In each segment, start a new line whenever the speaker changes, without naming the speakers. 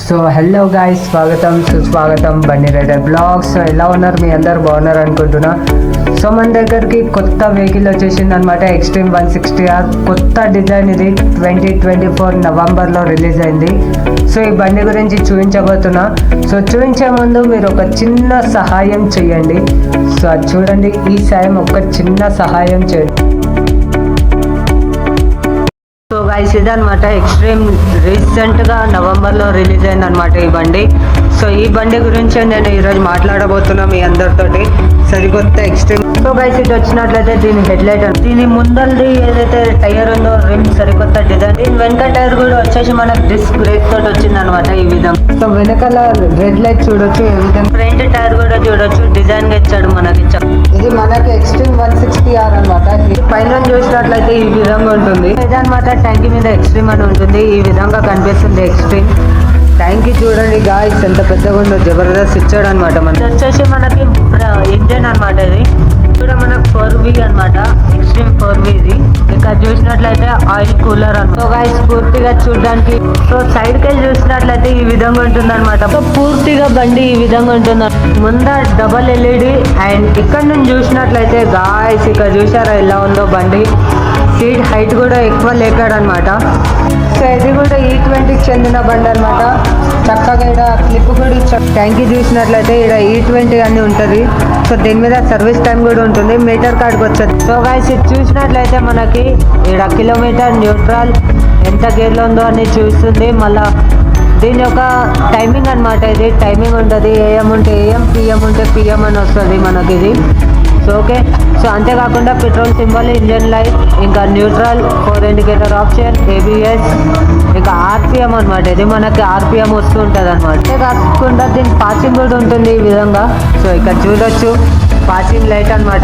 So hello guys, స్వాగతం సుస్వాగతం బండి రైడర్ బ్లాగ్స్. సో ఎలా ఉన్నారు? మీ అందరు బాగున్నారు అనుకుంటున్నా. సో మన దగ్గరికి కొత్త వెహికల్ వచ్చేసింది అనమాట, ఎక్స్ట్రీమ్ 160R. కొత్త డిజైన్ ఇది 2024 నవంబర్లో రిలీజ్ అయింది. సో ఈ బండి గురించి చూపించబోతున్నా. సో చూపించే ముందు మీరు ఒక చిన్న సహాయం చేయండి. సో అది చూడండి, ఈ సాయం ఒక చిన్న సహాయం చేయండి. సో గైస్, ఇదనమాట ఎక్స్ట్రీమ్ రీసెంట్గా నవంబర్లో రిలీజ్ అయింది అనమాట ఈ బండి. సో ఈ బండి గురించి నేను ఈరోజు మాట్లాడబోతున్నా మీ అందరితోటి. సరికొత్త ఎక్స్ట్రీమ్. సో గైస్, ఇటు వచ్చినట్లయితే దీని హెడ్లైట్, దీని ముందరది ఏదైతే టైర్ ఉందో రిమ్ సరికొత్త డిజైన్. దీని వెనక టైర్ కూడా వచ్చేసి మనకు డిస్క్ బ్రేక్ తోటి వచ్చింది అనమాట ఈ విధంగా. సో వెనకాల రెడ్ లైట్ చూడొచ్చు, ఈ విధంగా ఫ్రంట్ టైర్ కూడా చూడొచ్చు, డిజైన్ గా ఇచ్చాడు మనకి. ఇది మనకి ఎక్స్ట్రీమ్ 160R అనమాట. పైన చూసినట్లయితే ఈ విధంగా ఉంటుంది. ఇదనమాట ట్యాంక్ మీద ఎక్స్ట్రీమ్ అని ఉంటుంది, ఈ విధంగా కనిపిస్తుంది ఎక్స్ట్రీమ్. ట్యాంక్ చూడండి గాయ్స్, ఎంత పెద్దగా ఉందో, జబర్దస్త్ ఇచ్చాడు అనమాట. మనకి వచ్చేసి మనకి ఇంజన్ అనమాట. ఇది కూడా మనకు 4V అనమాట, ఎక్స్ట్రీమ్ 4V ఇది. ఇక్కడ చూసినట్లయితే ఆయిల్ కూలర్ అనమాట. సో గాయ్స్, పూర్తిగా చూడడానికి సో సైడ్ కి చూసినట్లయితే ఈ విధంగా ఉంటుంది అనమాట. సో పూర్తిగా బండి ఈ విధంగా ఉంటుంది. ముందర డబల్ LED అండ్ ఇక్కడ నుంచి చూసినట్లయితే గాయ్స్, ఇక్కడ చూసారా ఎలా ఉందో బండి. సీట్ హైట్ కూడా ఎక్కువ లేకాడనమాట. సో ఇది కూడా E20కి చెందిన బండి అనమాట. చక్కగా ఇక్కడ క్లిప్ కూడా ఇచ్చారు. ట్యాంకీ చూసినట్లయితే ఇక్కడ E20 అని ఉంటుంది. సో దీని మీద సర్వీస్ టైం కూడా ఉంటుంది, మీటర్ కార్డ్కి వచ్చేది. సో గాయ్స్, ఇది చూసినట్లయితే మనకి ఇక్కడ కిలోమీటర్, న్యూట్రల్, ఎంత గేర్లో ఉందో అని చూస్తుంది. మళ్ళా దీని యొక్క టైమింగ్ అనమాట. ఇది టైమింగ్ ఉంటుంది, AM ఉంటే AM, PM ఉంటే PM అని వస్తుంది మనకి ఇది. So okay. సో అంతేకాకుండా పెట్రోల్ సింబల్, ఇంజన్ లైట్, ఇంకా న్యూట్రల్, 4 ఇండికేటర్ ఆప్షన్, ABS, ఇంకా RPM అనమాట. ఇది మనకి RPM వస్తూ ఉంటుంది అనమాట. అంతేకాకుండా దీని పాసింగ్ కూడా ఉంటుంది ఈ విధంగా. సో ఇక్కడ చూడొచ్చు పాసింగ్ లైట్ అనమాట.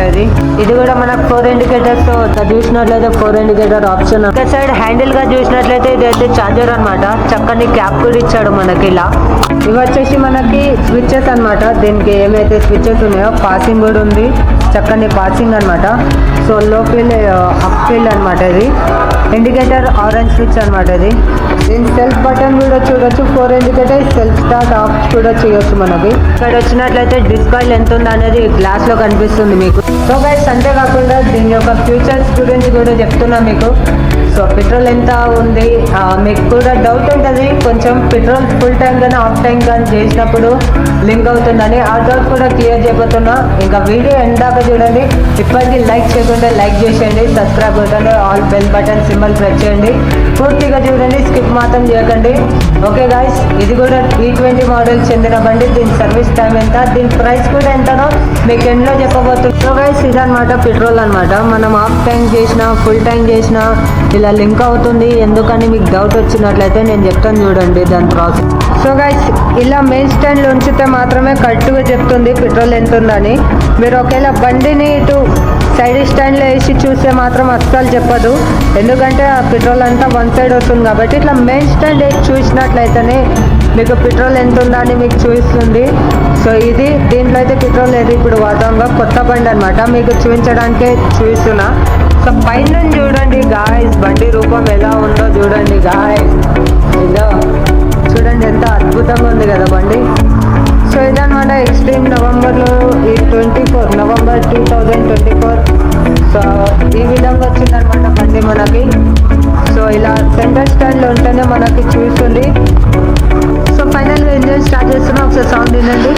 ఇది కూడా మనకు 4 ఇండికేటర్స్ చూసినట్లయితే 4 ఇండికేటర్ ఆప్షన్. ఒక సైడ్ హ్యాండిల్ గా చూసినట్లయితే ఇది అయితే చార్జర్ అనమాట. చక్కని క్యాప్ కూడా ఇచ్చాడు మనకి ఇలా. ఇవి వచ్చేసి మనకి స్విచ్చెస్ అనమాట. దీనికి ఏమైతే స్విచ్చెస్ ఉన్నాయో పాసింగ్ కూడా ఉంది, చక్కని పాసింగ్ అనమాట. సో లో ఫీల్, అప్ ఫీల్ అనమాట. ఇది ఇండికేటర్ ఆరెంజ్ స్విచ్ అనమాట. ఇది దీని సెల్ఫ్ బటన్ కూడా చూడొచ్చు, 4 ఇండికేటర్, సెల్ఫ్ స్టార్ట్ ఆఫ్ కూడా చేయొచ్చు మనకి. ఇక్కడ వచ్చినట్లయితే డిస్క్ ఆయిల్ ఎంత ఉంది అనేది గ్లాస్ లో కనిపిస్తుంది మీకు. సో గైస్, అంతేకాకుండా దీని యొక్క ఫ్యూచర్స్ గురించి కూడా చెప్తున్నా మీకు. సో పెట్రోల్ ఎంత ఉంది మీకు కూడా డౌట్ ఉంటుంది కొంచెం. పెట్రోల్ ఫుల్ టైం కానీ హాఫ్ టైం కానీ చేసినప్పుడు లింక్ అవుతుందని ఆ డౌట్ కూడా క్లియర్ చేయబోతున్నా. ఇంకా వీడియో ఎందాక చూడండి. ఇప్పటికీ లైక్ చేయకుండా లైక్ చేసేయండి, సబ్స్క్రైబ్ కొట్టండి, all bell button symbol press చేయండి. పూర్తిగా చూడండి, స్కిప్ మాత్రం చేయకండి. ఓకే గాయ్స్, ఇది కూడా E20 మోడల్ చెందిన బండి. దీని సర్వీస్ టైం ఎంత, దీని ప్రైస్ కూడా ఎంతనో మీకు ఎండ్లో చెప్పబోతుంది. సో గైస్, ఇదనమాట పెట్రోల్ అనమాట. మనం హాఫ్ ట్యాంక్ చేసినా ఫుల్ ట్యాంక్ చేసినా ఇలా లింక్ అవుతుంది. ఎందుకని మీకు డౌట్ వచ్చినట్లయితే నేను చెప్తాను చూడండి దాని ప్రాసెస్. సో గైస్, ఇలా మెయిన్ స్టాండ్లో ఉంచితే మాత్రమే కరెక్ట్గా చెప్తుంది పెట్రోల్ ఎంత ఉందని. మీరు ఒకవేళ బండిని ఇటు సైడ్ స్టాండ్లో వేసి చూస్తే మాత్రం అస్సలు చెప్పదు, ఎందుకంటే ఆ పెట్రోల్ అంతా వన్ సైడ్ వస్తుంది కాబట్టి. ఇట్లా మెయిన్ స్టాండ్ వేసి చూసినట్లయితేనే మీకు పెట్రోల్ ఎంత ఉందా అని మీకు చూపిస్తుంది. సో ఇది దీంట్లో అయితే పెట్రోల్ లేదు ఇప్పుడు వాతావరణంగా, కొత్త బండి అనమాట. మీకు చూపించడానికే చూపిస్తున్నా. సో పైన చూడండి గాయ్స్, బండి రూపం ఎలా ఉందో చూడండి గాయ్స్. ఇదో చూడండి, ఎంత అద్భుతంగా ఉంది కదా బండి. సో ఇదనమాట ఎక్స్ట్రీమ్ నవంబర్లో ఈ 24 నవంబర్ 2024. సో ఈ విధంగా వచ్చిందనమాట బండి మనకి. సో ఇలా సెంటర్ స్టాండ్లో ఉంటేనే మనకి చూస్తుంది. సో ఫైనల్గా ఇంజన్ స్టార్ట్ చేస్తున్నా, ఒకసారి సౌండ్ వినండి.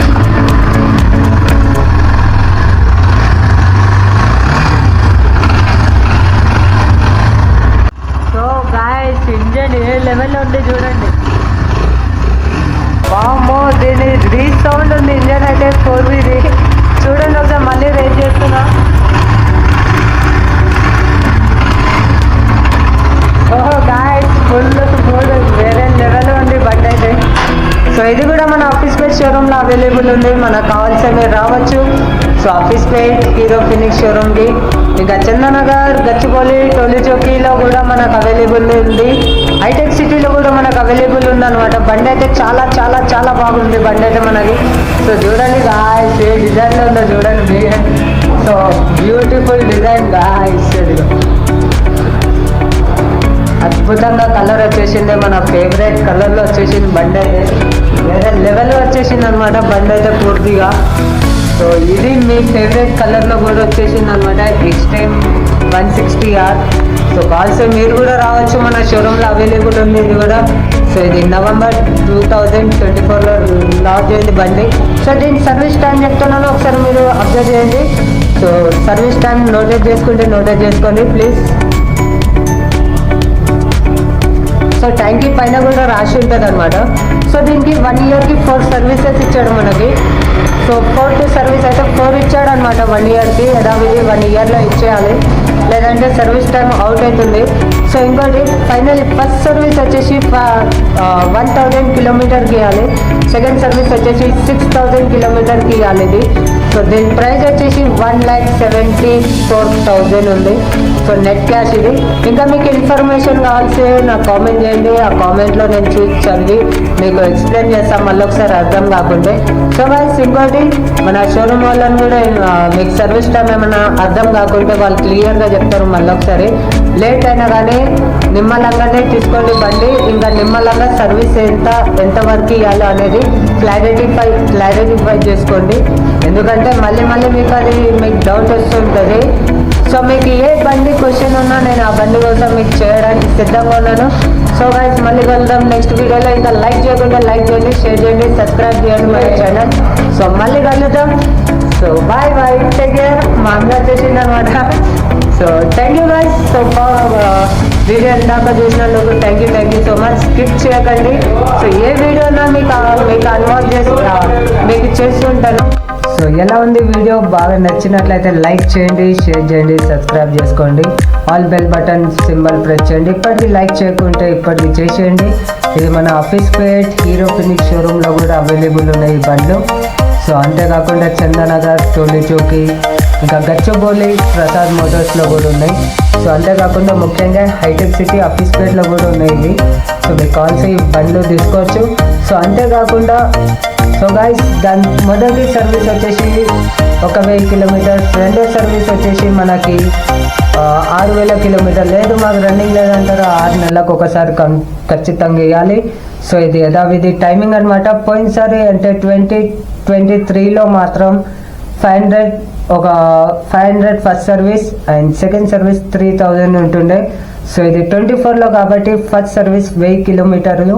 సో గాయ్స్, ఇంజన్ ఏ లెవెల్లో ఉంది చూడండి. వామ్మో, దీని రీచ్ సౌండ్ ఉంది. ఇంజన్ అయితే 4V చూడండి, ఒకసారి మళ్ళీ రేట్ చేస్తున్నా. ఓహో గాయ్స్, ఫుల్ వేరే లెవెల్ ఉంది బండి అయితే. సో ఇది కూడా మన ఆఫీస్ పేట్ షోరూమ్లో అవైలబుల్ ఉంది, మనకు కావాల్సిన మీరు రావచ్చు. సో ఆఫీస్ పేట్ హీరో ఫినిక్స్ షోరూమ్కి, ఇంకా చందనగర్, గచ్చిబౌలి, టోలీ చౌకీలో కూడా మనకు అవైలబుల్ ఉంది. హైటెక్ సిటీలో కూడా మనకు అవైలబుల్ ఉంది అనమాట. బండి అయితే చాలా చాలా చాలా బాగుంది బండి అయితే మనకి. సో చూడండి గాయ్స్, ఏ డిజైన్లో ఉందో చూడండి. So beautiful design guys. అద్భుతంగా కలర్ వచ్చేసింది, మన ఫేవరెట్ కలర్లో వచ్చేసింది బండి అయితే. వేరే లెవెల్ వచ్చేసింది అనమాట బండి అయితే పూర్తిగా. సో ఇది మీ ఫేవరెట్ కలర్లో కూడా వచ్చేసింది అనమాట, ఎక్స్ట్రీమ్ 160R. సో కాల్స్ మీరు కూడా రావచ్చు, మన షోరూంలో అవైలబుల్ ఉంది ఇది కూడా. సో ఇది November 2024లో లాంచ్ అయింది బండి. సో దీని సర్వీస్ టైం చెప్తున్నాను, ఒకసారి మీరు అబ్జర్వ్ చేయండి. సో సర్వీస్ టైం నోటెడ్ చేసుకోండి ప్లీజ్. సో ట్యాంకీ పైన కూడా రాసి ఉంటుంది అనమాట. సో దీనికి 1 yearకి 4 సర్వీసెస్ ఇచ్చాడు మనకి. సో 4 సర్వీస్ అయితే 4 ఇచ్చాడు అనమాట 1 yearకి. యథావిధి 1 yearలో ఇచ్చేయాలి, లేదంటే సర్వీస్ టైం అవుట్ అవుతుంది. సో ఇంకోటి ఫైనల్ ఫస్ట్ సర్వీస్ వచ్చేసి 1000 కిలోమీటర్కి ఇవ్వాలి, సెకండ్ సర్వీస్ వచ్చేసి 6000 కిలోమీటర్కి ఇవ్వాలి ఇది. సో దీని ప్రైస్ వచ్చేసి 1,74,000 ఉంది. సో నెట్ క్యాష్ ఇది. ఇంకా మీకు ఇన్ఫర్మేషన్ కావాల్సి నాకు కామెంట్ చేయండి, ఆ కామెంట్లో నేను చూసి చదివి మీకు ఎక్స్ప్లెయిన్ చేస్తాను మళ్ళీ ఒకసారి అర్థం కాకుంటే. సో గైస్ ఇంకోటి మన షోరూమ్ వాళ్ళని కూడా మీకు సర్వీస్ టైం ఏమైనా అర్థం కాకుంటే వాళ్ళు క్లియర్గా చెప్తారు మళ్ళీ ఒకసారి. లేట్ అయినా కానీ నిమ్మలంగానే తీసుకోండి బండి, ఇంకా నిమ్మలంగా సర్వీస్ ఎంత వరకు ఇవ్వాలో అనేది క్లారిటీఫై చేసుకోండి. ఎందుకంటే మళ్ళీ మీకు డౌట్ వస్తుంటుంది. సో మీకు ఏ బండి క్వశ్చన్ ఉన్నా నేను ఆ బండి కోసం మీకు చేయడానికి సిద్ధంగా ఉన్నాను. సో గైస్ మళ్ళీ కలుద్దాం నెక్స్ట్ వీడియోలో. ఇంకా లైక్ చేయకుండా లైక్ చేయండి, షేర్ చేయండి, సబ్స్క్రైబ్ చేయండి మన ఛానల్. సో మళ్ళీ కలుద్దాం. So bye take care. మా అమ్మ వచ్చేసింది అనమాట. So thank you guys. So video ఎందాక చూసినందుకు థ్యాంక్ యూ సో మచ్. స్కిప్ చేయకండి. సో ఏ వీడియోనా మీకు మీకు చేస్తుంటాను. సో ఎలా ఉంది వీడియో? బాగా నచ్చినట్లయితే లైక్ చేయండి, షేర్ చేయండి, సబ్స్క్రైబ్ చేసుకోండి, all bell button symbol press చేయండి. ఇప్పటికీ లైక్ చేయకుంటే ఇప్పటికీ చేసేయండి. ఇది మన ఆఫీస్పేట్ హీరో ఫినిక్స్ షోరూంలో కూడా అవైలబుల్ ఉన్నాయి ఈ బండ్లు. సో అంతేకాకుండా చందానగర్, టోలీ చౌకీ, ఇంకా గచ్చబౌలి, ప్రసాద్ మోటార్స్లో కూడా ఉన్నాయి. సో అంతేకాకుండా ముఖ్యంగా హైటెక్ సిటీ ఆఫీస్పేట్లో కూడా ఉన్నాయి ఇవి. సో మీకు కావాల్సి ఈ బండ్లు తీసుకోవచ్చు. సో అంతేకాకుండా సో గైస్ దాని మొదటి సర్వీస్ వచ్చేసి 1000 కిలోమీటర్స్, రెండో సర్వీస్ వచ్చేసి మనకి 6000 కిలోమీటర్లు. లేదు మాకు రన్నింగ్ లేదంటారు, 6 నెలలకు ఒకసారి ఖచ్చితంగా ఇవ్వాలి. సో ఇది యథావిధి టైమింగ్ అనమాట. పోయినసారి అంటే 2023లో మాత్రం 500 first service and second service 3000 ఉంటుండే. సో ఇది 24లో కాబట్టి ఫస్ట్ సర్వీస్ 1000 కిలోమీటర్లు,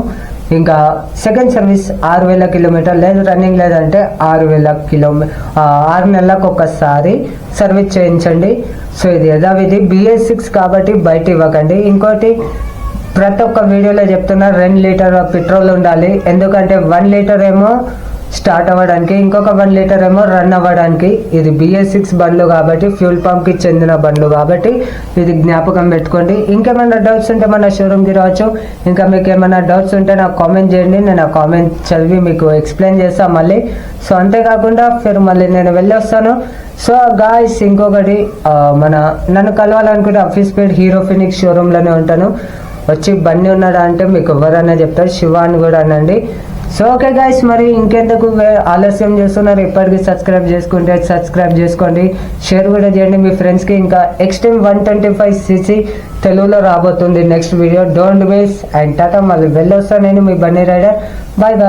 ఇంకా సెకండ్ సర్వీస్ 6000 కిలోమీటర్లు. లేదు రన్నింగ్ లేదంటే 6 నెలలకు ఒకసారి సర్వీస్ చేయించండి. సో ఇది యథావిధి BS6 కాబట్టి బయట ఇవ్వకండి. ఇంకోటి ప్రతి ఒక్క వీడియోలో చెప్తున్నా 2 లీటర్ పెట్రోల్ ఉండాలి. ఎందుకంటే 1 లీటర్ ఏమో స్టార్ట్ అవ్వడానికి, ఇంకొక 1 లీటర్ ఏమో రన్ అవ్వడానికి. ఇది BS6 బండ్లు కాబట్టి ఫ్యూల్ పంప్కి చెందిన బండ్లు కాబట్టి ఇది జ్ఞాపకం పెట్టుకోండి. ఇంకేమైనా డౌట్స్ ఉంటే మన షోరూమ్కి రావచ్చు. ఇంకా మీకు ఏమైనా డౌట్స్ ఉంటే నాకు కామెంట్ చేయండి, నేను ఆ కామెంట్ చదివి మీకు ఎక్స్ప్లెయిన్ చేస్తాను మళ్ళీ. సో అంతేకాకుండా మళ్ళీ నేను వెళ్ళొస్తాను. సో గాయ్స్ ఇంకొకటి నన్ను కలవాలనుకుంటే ఆఫీస్పేట్ హీరో ఫినిక్స్ షోరూంలోనే ఉంటాను. వచ్చి బండి ఉన్నాడా అంటే మీకు ఎవరైనా చెప్తారు, శివ అని కూడా అనండి. సో ఓకే గైస్, మరి ఇంకెందుకు ఆలస్యం చేస్తున్నారు? ఇప్పటికీ సబ్స్క్రైబ్ చేసుకోండి, షేర్ కూడా చేయండి మీ ఫ్రెండ్స్కి. ఇంకా ఎక్స్ట్రీమ్ 125cc తెలుగులో రాబోతుంది next video. Don't miss. And Tata, మళ్ళీ వెళ్ళొస్తాను నేను మీ బండి రైడర్. బాయ్.